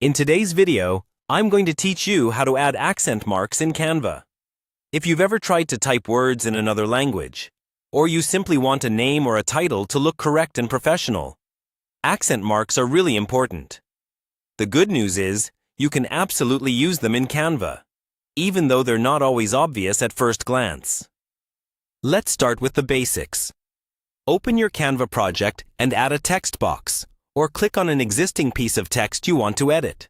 In today's video, I'm going to teach you how to add accent marks in Canva. If you've ever tried to type words in another language, or you simply want a name or a title to look correct and professional, accent marks are really important. The good news is, you can absolutely use them in Canva, even though they're not always obvious at first glance. Let's start with the basics. Open your Canva project and add a text box, or click on an existing piece of text you want to edit.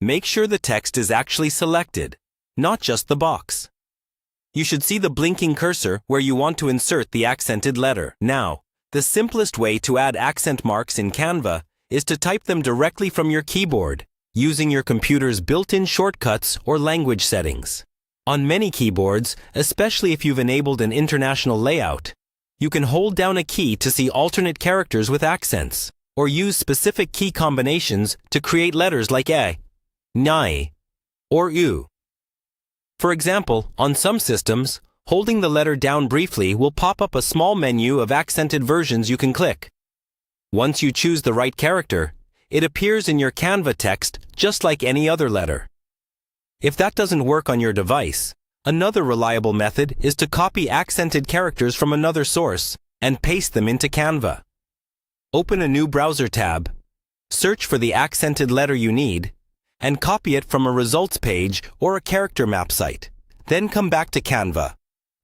Make sure the text is actually selected, not just the box. You should see the blinking cursor where you want to insert the accented letter. Now, the simplest way to add accent marks in Canva is to type them directly from your keyboard, using your computer's built-in shortcuts or language settings. On many keyboards, especially if you've enabled an international layout, you can hold down a key to see alternate characters with accents, or use specific key combinations to create letters like a, ni, or u. For example, on some systems, holding the letter down briefly will pop up a small menu of accented versions you can click. Once you choose the right character, it appears in your Canva text just like any other letter. If that doesn't work on your device, another reliable method is to copy accented characters from another source and paste them into Canva. Open a new browser tab, search for the accented letter you need, and copy it from a results page or a character map site. Then come back to Canva.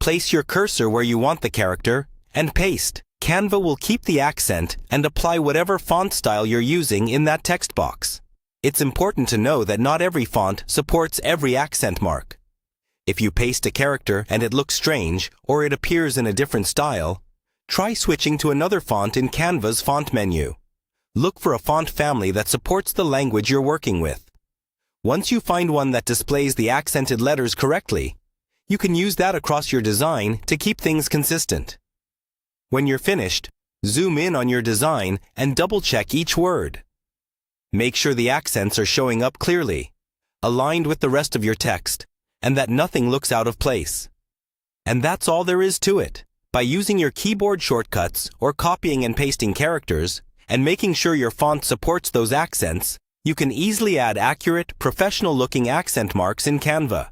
Place your cursor where you want the character and paste. Canva will keep the accent and apply whatever font style you're using in that text box. It's important to know that not every font supports every accent mark. If you paste a character and it looks strange or it appears in a different style, try switching to another font in Canva's font menu. Look for a font family that supports the language you're working with. Once you find one that displays the accented letters correctly, you can use that across your design to keep things consistent. When you're finished, zoom in on your design and double-check each word. Make sure the accents are showing up clearly, aligned with the rest of your text, and that nothing looks out of place. And that's all there is to it. By using your keyboard shortcuts or copying and pasting characters, and making sure your font supports those accents, you can easily add accurate, professional-looking accent marks in Canva.